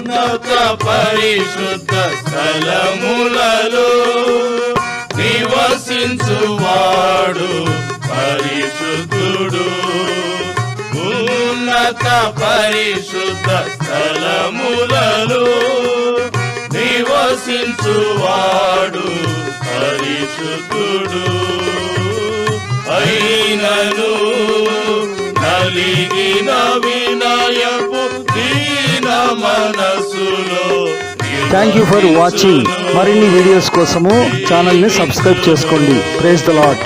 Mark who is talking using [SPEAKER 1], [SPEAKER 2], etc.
[SPEAKER 1] ఉన్నత పరిశుద్ధ స్థలములలో నివసించువాడు పరిశుద్ధుడు. ఉన్నత పరిశుద్ధ స్థలములలో నివసించువాడు పరిశుద్ధుడు. అయినను నలిగిన వినయపు దీన మనసులో.
[SPEAKER 2] Thank you for watching. మరిన్ని వీడియోస్ కోసము ఛానల్ని సబ్స్క్రైబ్ చేసుకోండి. Praise the lord.